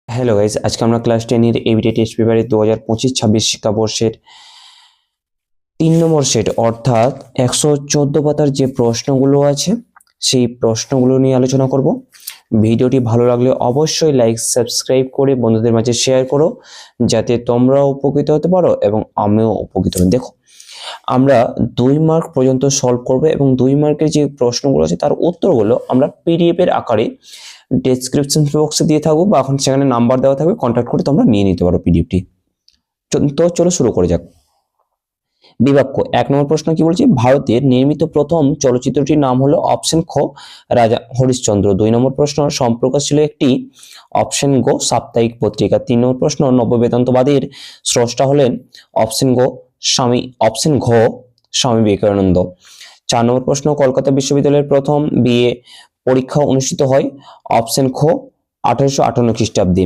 Hello guys, আজকে আমরা class 10 এর এবিটি টেস্ট পেপারে 2025-26 শিক্ষাবর্ষের 3 নম্বর সেট অর্থাৎ 114 পাতার যে প্রশ্নগুলো আছে সেই প্রশ্নগুলো নিয়ে আলোচনা করব। ভিডিওটি ভালো লাগলে অবশ্যই লাইক সাবস্ক্রাইব করে বন্ধুদের মাঝে শেয়ার করো, যাতে তোমরাও উপকৃত হতে পারো এবং আমিও উপকৃত হই। দেখো, আমরা 2 মার্ক পর্যন্ত সলভ করব এবং 2 মার্কের যে প্রশ্নগুলো আছে তার উত্তরগুলো আমরা পিডিএফ এর আকারে ডেসক্রিপশন বক্সে দিয়ে থাকবো বা এখন সেখানে নাম্বার দেওয়া থাকবে, কন্ট্যাক্ট করে তোমরা নিয়ে নিতে পারো পিডিএফটি। তো চলো শুরু করে যাক। বিভাগ ক, 1 নম্বর প্রশ্ন কি বলছে? ভারতের নির্মিত প্রথম চলচ্চিত্রটির নাম হলো অপশন খ রাজা হরিশ্চন্দ্র। 2 নম্বর প্রশ্ন সম্প্রকাশ ছিল একটি অপশন গো সাপ্তাহিক পত্রিকা। 3 নম্বর প্রশ্ন নব্য বেদান্তবাদের স্রষ্টা হলেন অপশন ঘ স্বামী বিবেকানন্দ। 4 নম্বর প্রশ্ন কলকাতা বিশ্ববিদ্যালয়ের প্রথম বিএ পরীক্ষা অনুষ্ঠিত হয় অপশন খ 1858 খ্রিস্টাব্দে।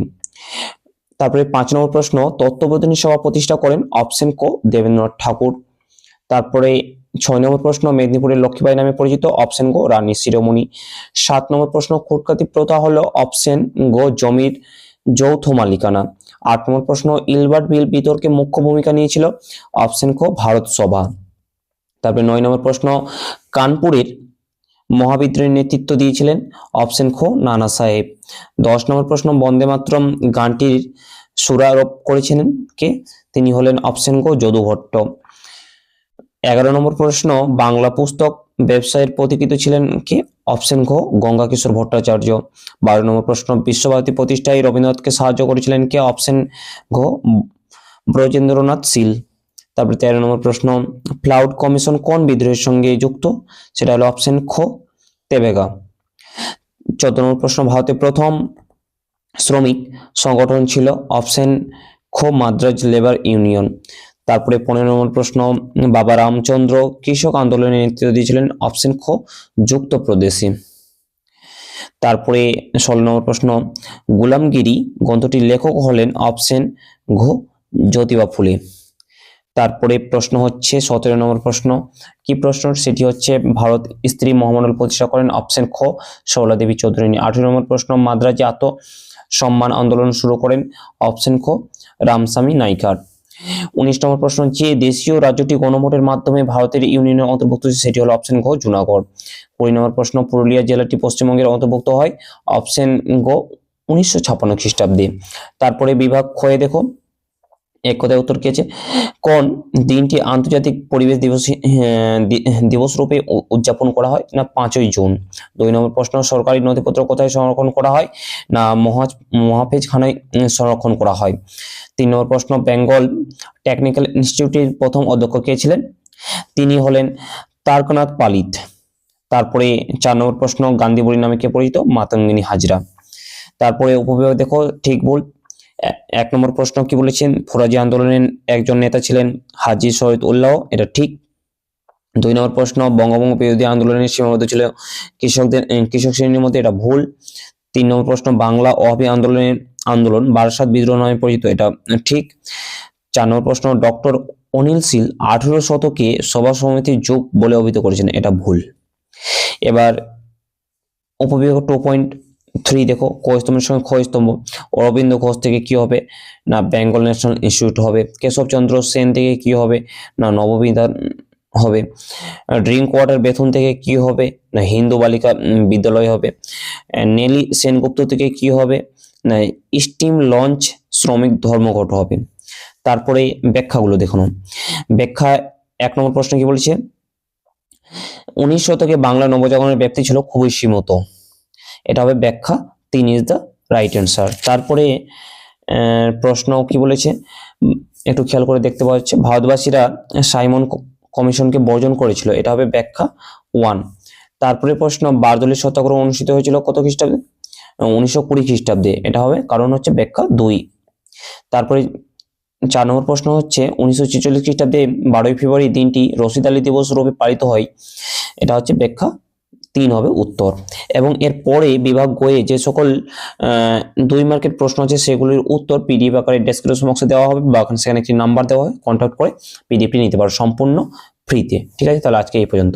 তারপরে 5 নম্বর প্রশ্ন তত্ত্ববোধিনী সভা প্রতিষ্ঠা করেন অপশন ক দেবেন্দ্রনাথ ঠাকুর। তারপরে 6 নম্বর প্রশ্ন মেদিনীপুরের লক্ষ্মীবাঈ নামে পরিচিত অপশন গ রানী শিরোমণি। 7 নম্বর প্রশ্ন খুটকাতি প্রথা হলো অপশন গ জমির যৌথ মালিকানা। 8 নম্বর প্রশ্ন ইলবার্ট বিল বিতর্কে মুখ্য ভূমিকা নিয়েছিল অপশন ক ভারত সভা। তারপরে 9 নম্বর প্রশ্ন কানপুরের মহাবিদ্রোহের নেতৃত্ব দিয়েছিলেন অপশন খ নানা সাহেব। 10 নম্বর প্রশ্ন বন্দে মাতরম গানটির সুরারোপ করেছিলেন কে? তিনি হলেন অপশন গ যদু ভট্ট। 11 নম্বর প্রশ্ন বাংলা পুস্তক ব্যবসায়ের পথিকৃৎ ছিলেন কে? অপশন ঘ গঙ্গাকিশোর ভট্টাচার্য। 12 নম্বর প্রশ্ন বিশ্বভারতী প্রতিষ্ঠায় রবীন্দ্রনাথকে সাহায্য করেছিলেন কে? অপশন ঘ ব্রজেন্দ্রনাথ শীল। তারপরে 13 নম্বর প্রশ্ন ফ্লাউড কমিশন কোন বিদ্রোহের সঙ্গে যুক্ত? সেটা হলো অপশন খ তেভেগা। 14 নম্বর প্রশ্ন ভারতের প্রথম শ্রমিক সংগঠন ছিল অপশন খ মাদ্রাজ লেবার ইউনিয়ন। তারপরে 15 নম্বর প্রশ্ন বাবা রামচন্দ্র কৃষক আন্দোলনের নেতৃত্ব দিয়েছিলেন অপশন খ যুক্ত প্রদেশী। তারপরে 16 নম্বর প্রশ্ন গোলামগিরি গ্রন্থটির লেখক হলেন অপশন ঘ জ্যোতিবা ফুলে। তারপরে প্রশ্ন হচ্ছে 17 নম্বর প্রশ্ন কি প্রশ্ন? সেটি হচ্ছে ভারত স্ত্রী মহামণ্ডল প্রতিষ্ঠা করেন অপশন খ সরলা দেবী চৌধুরানী। 18 নম্বর প্রশ্ন মাদ্রাজে আত্মসম্মান আন্দোলন শুরু করেন অপশন খ রামস্বামী নাইকার। 19 নম্বর প্রশ্ন যে দেশীয় রাজ্যটি গণভোটের মাধ্যমে ভারতের ইউনিয়নের অন্তর্ভুক্ত সেটি হলো অপশন ঘ জুনাগড়। 20 নম্বর প্রশ্ন পুরুলিয়া জেলাটি পশ্চিমবঙ্গের অন্তর্ভুক্ত হয় অপশন গ 1956 খ্রিস্টাব্দে। তারপরে বিভাগ ক্ষয়ে দেখো এক কথায় উত্তর কি আছে? কোন দিনটি আন্তর্জাতিক পরিবেশ দিবস রূপে উদযাপন করা হয়? না 5ই জুন। 2 নম্বর প্রশ্ন সরকারি নথিপত্র কোথায় সংরক্ষণ করা হয়? না মহাফেজখানায় সংরক্ষণ করা হয়। 3 নম্বর প্রশ্ন বেঙ্গল টেকনিক্যাল ইনস্টিটিউটের প্রথম অধ্যক্ষ কে ছিলেন? তিনি হলেন তারকনাথ পালিত। তারপরে 4 নম্বর প্রশ্ন গান্ধী বুড়ি নামে কে পরিচিত? মাতঙ্গিনী হাজরা। তারপরে উপবিভাগ দেখো ঠিক ভুল। 1 নম্বর প্রশ্ন কি বলেছেন? ফরাজি আন্দোলনের একজন নেতা ছিলেন হাজী সৈয়দ উল্লাহ, এটা ঠিক। 2 নম্বর প্রশ্ন বঙ্গভঙ্গ বিরোধী আন্দোলনের সীমাবদ্ধ ছিল কৃষক শ্রেণীর মধ্যে, এটা ভুল। 3 নম্বর প্রশ্ন বাংলা ওয়াহাবি আন্দোলন বারাসাত বিদ্রোহ নামে পরিচিত, এটা ঠিক। 4 নম্বর প্রশ্ন ডক্টর অনিল শীল 18 শতকে সভা সমিতির যুগ বলে অভিহিত করেছেন, এটা ভুল। এবার উপবিভাগ 2.3 দেখো ক-স্তম্ভের সঙ্গে খ-স্তম্ভ। অরবিন্দ ঘোষ থেকে কি হবে? না বেঙ্গল ন্যাশনাল ইনস্টিটিউট হবে। কেশবচন্দ্র সেন থেকে কি হবে? না নববিধান হবে। ড্রিঙ্ক ওয়াটার বেথুন থেকে কি হবে? না হিন্দু বালিকা বিদ্যালয় হবে। নেলি সেনগুপ্ত থেকে কি হবে? না স্টিম লঞ্চ শ্রমিক ধর্মঘট হবে। তারপরে ব্যাখ্যাগুলো দেখুন। ব্যাখ্যা 1 নম্বর প্রশ্ন কি বলছে? 19 শতকে বাংলা নবজাগরণের ব্যাপ্তি ছিল খুবই সীমিত, এটা হবে ব্যাখ্যা 3 ইজ দ্য রাইট অ্যান্সার। তারপরে প্রশ্ন কি বলেছে একটু খেয়াল করে দেখতে পাওয়া যাচ্ছে ভারতবাসীরা সাইমন কমিশনকে বর্জন করেছিল, এটা হবে ব্যাখ্যা 1। তারপরে প্রশ্ন বারদৌলি সত্যাগ্রহ অনুষ্ঠিত হয়েছিল কত খ্রিস্টাব্দে? 1920 খ্রিস্টাব্দে, এটা হবে কারণ হচ্ছে ব্যাখ্যা 2। তারপরে 4 নম্বর প্রশ্ন হচ্ছে 1946 খ্রিস্টাব্দে 12ই ফেব্রুয়ারি দিনটি রশিদ আলী দিবস রূপে পালিত হয়, এটা হচ্ছে ব্যাখ্যা 3 হবে উত্তর। এবং এর পরে বিভাগ গয়ে যে সকল 2 মার্কের প্রশ্ন আছে সেগুলির উত্তর পিডিএফ আকারে ডেসক্রিপশন বক্সে দেওয়া হবে বা সেখানে একটি নাম্বার দেওয়া হয়, কন্ট্যাক্ট করে পিডিএফটি নিতে পারো সম্পূর্ণ ফ্রিতে। ঠিক আছে, তাহলে আজকে এই পর্যন্ত।